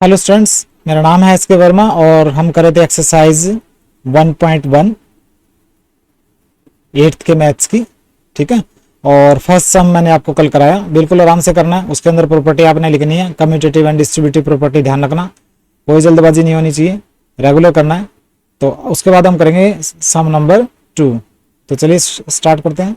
Hello students, मेरा नाम है एस के वर्मा और हम कर रहे थे एक्सरसाइज 1.1 एट्थ के मैथ्स की। ठीक है, और फर्स्ट सम मैंने आपको कल कराया, बिल्कुल आराम से करना है। उसके अंदर प्रॉपर्टी आपने लिखनी है, कम्यूटेटिव एंड डिस्ट्रीब्यूटिव प्रॉपर्टी, ध्यान रखना, कोई जल्दबाजी नहीं होनी चाहिए, रेगुलर करना है। तो उसके बाद हम करेंगे सम नंबर 2। तो चलिए स्टार्ट करते हैं।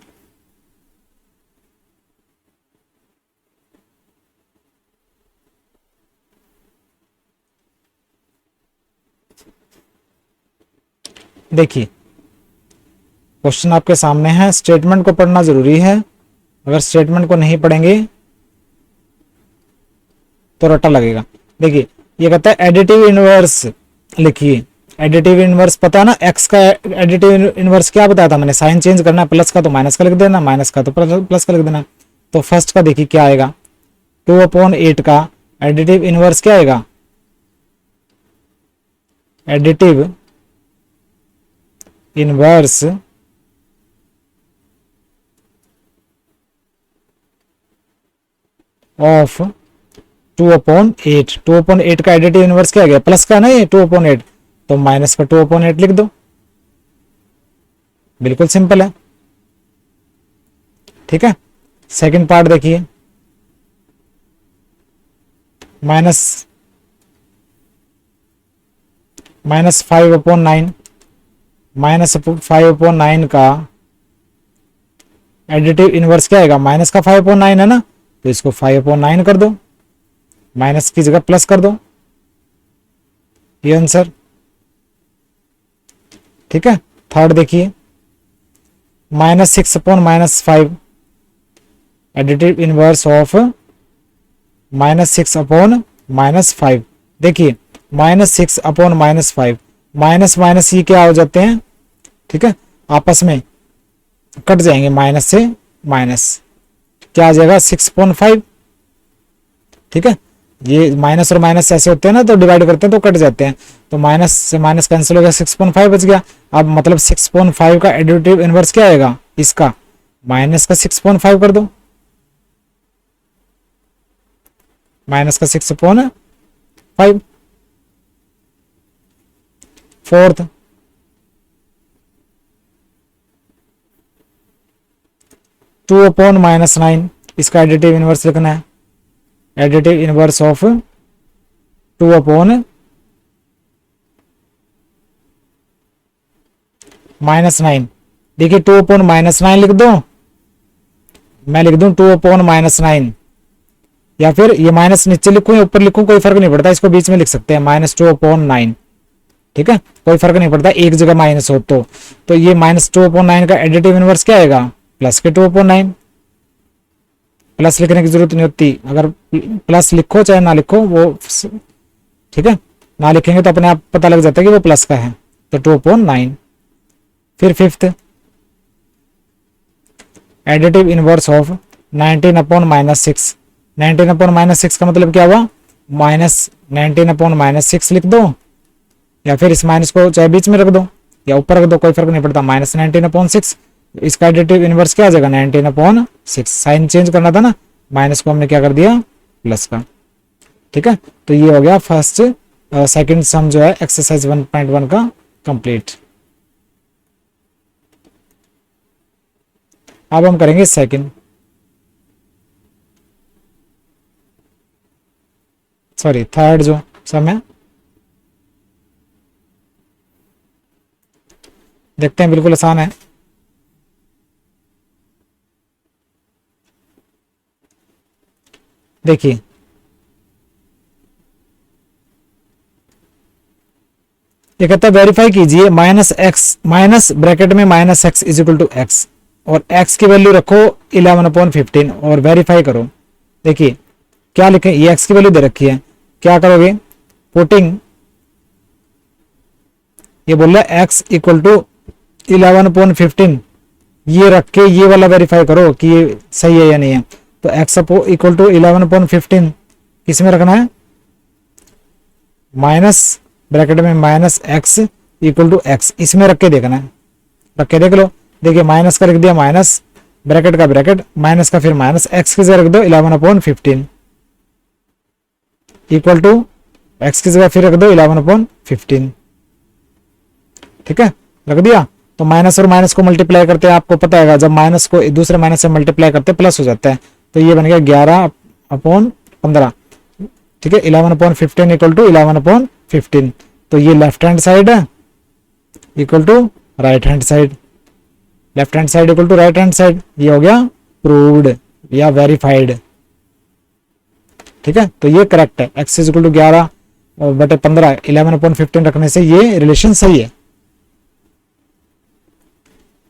देखिए, क्वेश्चन आपके सामने है, स्टेटमेंट को पढ़ना जरूरी है, अगर स्टेटमेंट को नहीं पढ़ेंगे तो रट्टा लगेगा। देखिए, ये कहता है एडिटिव इनवर्स लिखिए। एडिटिव इनवर्स पता है ना, एक्स का एडिटिव इनवर्स क्या बताया था मैंने, साइन चेंज करना है, प्लस का तो माइनस का लिख देना, माइनस का तो प्लस का लिख देना। तो फर्स्ट का देखिए क्या आएगा, 2/8 का एडिटिव इनवर्स क्या आएगा, एडिटिव इनवर्स ऑफ 2/8। 2/8 का एडिटिव इनवर्स क्या आ गया, प्लस का ना ये 2/8, तो माइनस का 2/8 लिख दो, बिल्कुल सिंपल है। ठीक है, सेकंड पार्ट देखिए, -5/9, -5/9 का एडिटिव इनवर्स क्या आएगा, माइनस का 5/9 है ना, तो इसको 5/9 कर दो, माइनस की जगह प्लस कर दो, ये आंसर। ठीक है, थर्ड देखिए, -6/-5 एडिटिव इनवर्स ऑफ -6/-5। देखिए, -6/-5, माइनस माइनस ये क्या हो जाते हैं, ठीक है, आपस में कट जाएंगे, माइनस से माइनस क्या आ जाएगा, 6/5। ठीक है, ये माइनस और माइनस ऐसे होते हैं ना, तो डिवाइड करते हैं तो कट जाते हैं, तो माइनस से माइनस कैंसिल हो गया, 6/5 बच गया। अब मतलब 6/5 का एडिटिव इनवर्स क्या आएगा, इसका माइनस का 6/5 कर दो, माइनस का 6/5। फोर्थ, 2/-9, इसका एडिटिव इनवर्स लिखना है, एडिटिव इनवर्स ऑफ 2/-9। देखिए 2/-9 लिख दो, मैं लिख दूं 2/-9, या फिर ये माइनस नीचे लिखूं या ऊपर लिखूं, कोई फर्क नहीं पड़ता, इसको बीच में लिख सकते हैं, -2/9। ठीक है, कोई फर्क नहीं पड़ता, एक जगह माइनस हो तो ये -2/9 का एडिटिव इनवर्स क्या आएगा, प्लस के 2/9। प्लस लिखने की जरूरत नहीं होती, अगर प्लस लिखो चाहे ना लिखो वो, ठीक है, ना लिखेंगे तो अपने आप पता लग जाता है कि वो प्लस का है, तो 2/9। फिर फिफ्थ, एडिटिव इनवर्स ऑफ 19/-6। 19/-6 का मतलब क्या हुआ, -19/-6 लिख दो, या फिर इस माइनस को चाहे बीच में रख दो या ऊपर रख दो, कोई फर्क नहीं पड़ता, -19/6। इसका एडिटिव इनवर्स क्या आ जाएगा, 19/6। साइन चेंज करना था ना, माइनस को हमने क्या कर दिया, प्लस का। ठीक है, तो ये हो गया फर्स्ट सेकंड सम जो है एक्सरसाइज 1.1 का कंप्लीट। अब हम करेंगे सेकंड, सॉरी थर्ड जो सम है, देखते हैं, बिल्कुल आसान है। देखिए, ये कहता है वेरीफाई कीजिए -x, माइनस ब्रैकेट में -x is equal to x, और x की वैल्यू रखो 11/15 और वेरीफाई करो। देखिए क्या लिखें, ये x की वैल्यू दे रखी है, क्या करोगे, पुटिंग, ये बोल रहा है x इक्वल टू 11/15, ये रख के ये वाला वेरीफाई करो कि ये सही है या नहीं है। तो x इक्वल टू 11/15 किस में रखना है, माइनस ब्रैकेट में -x इक्वल टू x, इसमें रख के देखना है, रख के देख लो। देखिए माइनस का लिख दिया, माइनस ब्रैकेट का ब्रैकेट, माइनस का फिर माइनस, x की जगह रख दो 11/15 इक्वल टू एक्स की जगह फिर रख दो 11/15। ठीक है, रख दिया। तो माइनस और माइनस को मल्टीप्लाई करते हैं, आपको पता है जब माइनस को दूसरे माइनस से मल्टीप्लाई करते हैं प्लस हो जाता है, तो ये बन गया 11/15। ठीक है, 11/15 इक्वल टू 11/15। तो ये लेफ्ट हैंड साइड है equal to right hand side, left hand side equal to right hand side. ये हो गया प्रूव्ड या वेरीफाइड। ठीक है, तो ये करेक्ट है। एक्स इज इक्वल टू 11/15 11/15 रखने से ये रिलेशन सही है।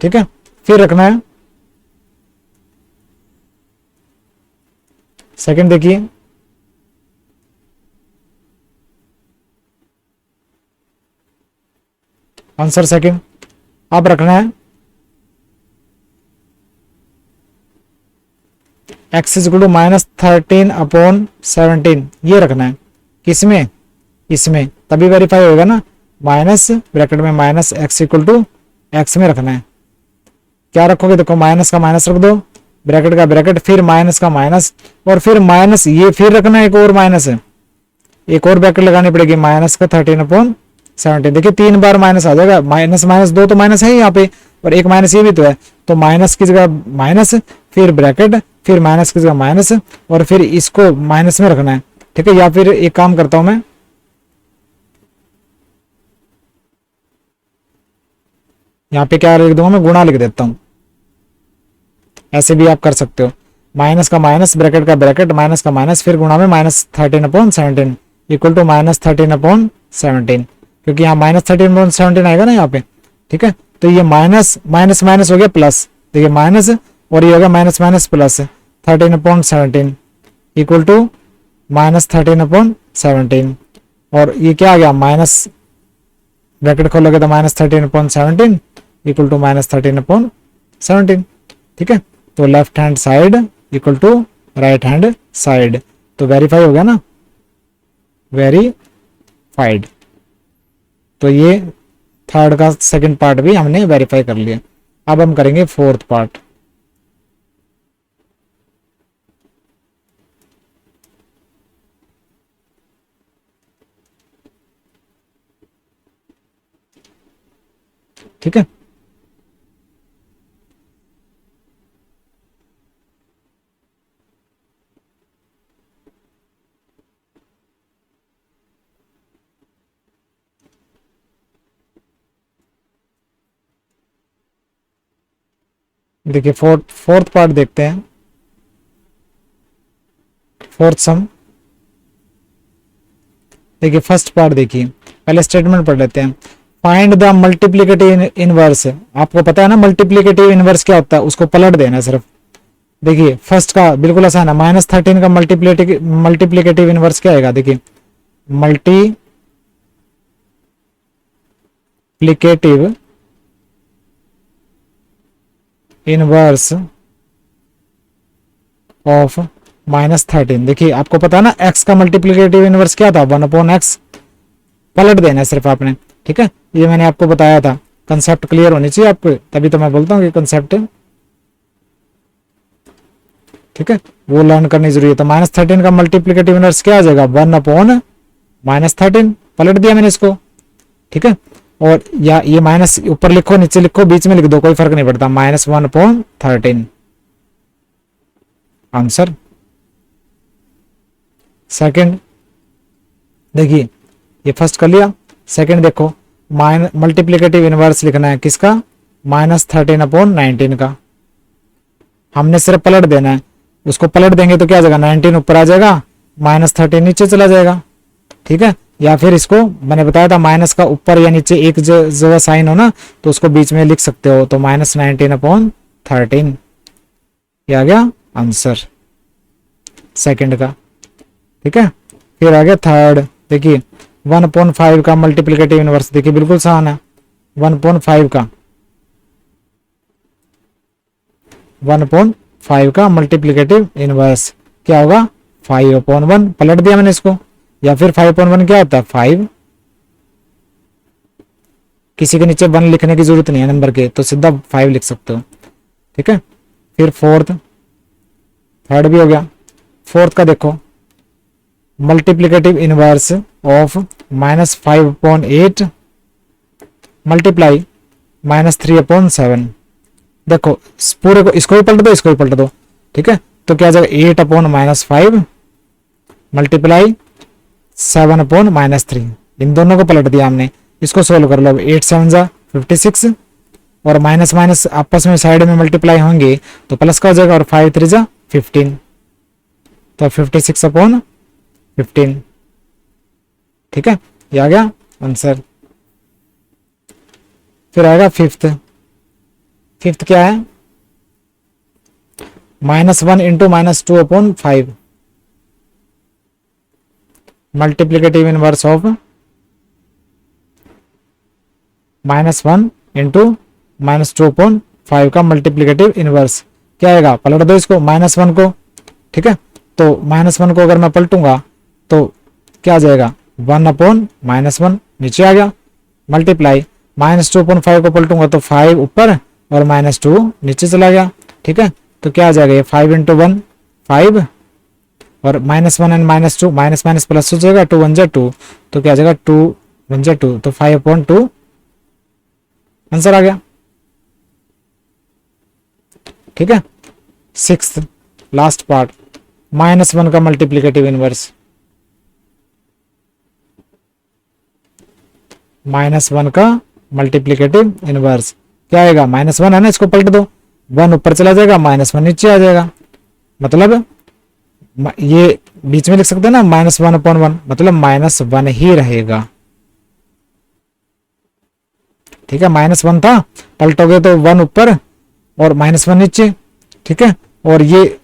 ठीक है, फिर रखना है सेकंड, देखिए आंसर सेकंड। अब रखना है एक्स इज इक्वल टू -13/17, ये रखना है किसमें, इसमें, तभी वेरीफाई होगा ना। माइनस ब्रैकेट में minus X equal to X में रखना है। क्या रखोगे, देखो माइनस का माइनस रख दो, ब्रैकेट का ब्रैकेट, फिर माइनस का माइनस, और फिर माइनस, ये फिर रखना है एक और माइनस है, एक और ब्रैकेट लगानी पड़ेगी माइनस का 13/17। देखिए 3 बार माइनस आ जाएगा, माइनस माइनस 2 तो माइनस है यहाँ पे, और एक माइनस ये भी तो है। तो माइनस की जगह माइनस, फिर ब्रैकेट, फिर माइनस की जगह माइनस, और फिर इसको माइनस में रखना है। ठीक है, या फिर एक काम करता हूं मैं, यहाँ पे क्या लिख दूंगा मैं, गुणा लिख देता हूं। ऐसे भी आप कर सकते हो, माइनस का माइनस, ब्रैकेट का ब्रैकेट, माइनस का माइनस, फिर गुणा में -13/17 इक्वल टू -13/17, क्योंकि यहाँ -13/17 आएगा ना यहाँ पे। ठीक है, तो ये माइनस माइनस माइनस हो गया प्लस, देखिए माइनस, और ये हो गया minus minus plus 13/17 equal to -13/17, और ये क्या आ गया, माइनस ब्रैकेट खोलोगे तो -13/17 इक्वल टू -13/17। ठीक है, तो left hand side equal to right hand side, तो वेरीफाई हो गया ना, वेरीफाइड। तो ये थर्ड का सेकंड पार्ट भी हमने वेरीफाई कर लिया। अब हम करेंगे फोर्थ पार्ट। ठीक है, देखिए फोर्थ पार्ट देखते हैं, फोर्थ सम। देखिए फर्स्ट पार्ट देखिए, पहले स्टेटमेंट पढ़ लेते हैं। Find the multiplicative inverse. आपको पता है ना मल्टीप्लिकेटिव इनवर्स क्या होता है, उसको पलट देना है सिर्फ। देखिए फर्स्ट का बिल्कुल आसान है, -13 का मल्टीप्लिकेटिव इनवर्स क्या आएगा, देखिए मल्टीप्लिकेटिव इनवर्स ऑफ -13। देखिए आपको पता है ना x का मल्टीप्लिकेटिव इनवर्स क्या था, 1/x, पलट देना है सिर्फ आपने। ठीक है, ये मैंने आपको बताया था, कंसेप्ट क्लियर होनी चाहिए आपको, तभी तो मैं बोलता हूँ कि कंसेप्ट, ठीक है, वो लर्न करनी जरूरी है। तो -13 का मल्टीप्लिकेटिव इनवर्स क्या आ जाएगा, 1/-13, पलट दिया मैंने इसको। ठीक है, और या ये माइनस ऊपर लिखो नीचे लिखो बीच में लिख दो, कोई फर्क नहीं पड़ता, -1/13 आंसर। सेकंड देखिए, ये फर्स्ट कर लिया, सेकंड देखो, मल्टीप्लिकेटिव इनवर्स लिखना है किसका, -13/19 का। हमने सिर्फ पलट देना है, उसको पलट देंगे तो क्या आ जाएगा, 19 ऊपर आ जाएगा, -13 नीचे चला जाएगा। ठीक है, या फिर इसको मैंने बताया था माइनस का ऊपर या नीचे एक जगह साइन हो ना, तो उसको बीच में लिख सकते हो, तो -19/13 ये आ गया आंसर सेकंड का। ठीक है, फिर आ गया थर्ड। देखिए 1/5 का मल्टीप्लिकेटिव इनवर्स, देखिए बिल्कुल आसान है, 1/5 का 1/5 का मल्टीप्लिकेटिव इनवर्स क्या होगा, 5/1, पलट दिया मैंने इसको। या फिर 5/1 क्या होता है, 5, किसी के नीचे 1 लिखने की जरूरत नहीं है नंबर के, तो सीधा 5 लिख सकते हो। ठीक है, फिर फोर्थ, थर्ड भी हो गया, फोर्थ का देखो मल्टीप्लिकेटिव इनवर्स ऑफ -5/8 मल्टीप्लाई -3/7। देखो इस पूरे को, इसको भी पलट दो, इसको भी पलट दो, ठीक है। तो क्या आ जाएगा 8/-5 मल्टीप्लाई 7/-3। इन दोनों को पलट दिया हमने, इसको सोल्व कर लो। 8 7 जा 56 और माइनस माइनस आपस में साइड में मल्टीप्लाई होंगे तो प्लस का हो जाएगा, और 5 3 जा 15, तो 56/15, ठीक है। ये आ गया आंसर। फिर आएगा फिफ्थ क्या है, -1 × -2/5 मल्टीप्लिकेटिव इनवर्स ऑफ -1 × -2/5 का मल्टीप्लिकेटिव इनवर्स क्या आएगा, पलट दो इसको -1 को, ठीक है। तो -1 को अगर मैं पलटूंगा तो क्या आ जाएगा 1/-1 नीचे आ गया, मल्टीप्लाई -2/5 को पलटूंगा तो 5 ऊपर और -2 नीचे चला गया, ठीक है। तो क्या आ जाएगा ये 5 × 1 5 और -1 एंड -2 माइनस माइनस प्लस हो जाएगा, 2 1 जा 2, तो क्या आ जाएगा 2 1 जा 2, तो 5/2 आंसर आ गया, ठीक है। सिक्स्थ लास्ट पार्ट, -1 का मल्टीप्लिकेटिव इनवर्स, -1 का मल्टीप्लिकेटिव इनवर्स क्या आएगा, -1 है ना, इसको पलट दो, 1 ऊपर चला जाएगा, -1 नीचे आ जाएगा, मतलब ये बीच में लिख सकते हैं ना -1/1, मतलब -1 ही रहेगा, ठीक है। -1 था, पलटोगे तो 1 ऊपर और -1 नीचे, ठीक है। और ये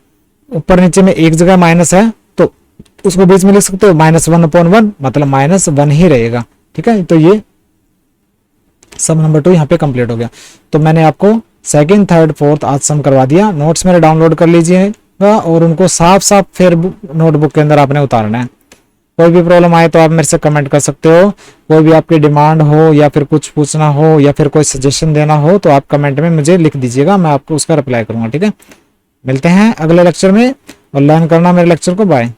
ऊपर नीचे में एक जगह माइनस है तो उसको बीच में लिख सकते हो -1/1, मतलब -1 ही रहेगा, ठीक है। तो ये सम नंबर 2 यहाँ पे कंप्लीट हो गया। तो मैंने आपको सेकंड, थर्ड, फोर्थ आज सम करवा दिया। नोट्स मेरे डाउनलोड कर लीजिएगा और उनको साफ साफ फिर नोटबुक के अंदर आपने उतारना है। कोई भी प्रॉब्लम आए तो आप मेरे से कमेंट कर सकते हो, कोई भी आपकी डिमांड हो या फिर कुछ पूछना हो या फिर कोई सजेशन देना हो तो आप कमेंट में मुझे लिख दीजिएगा, मैं आपको उसका रिप्लाई करूंगा, ठीक है। मिलते हैं अगले लेक्चर में और लर्न करना मेरे लेक्चर को। बाय।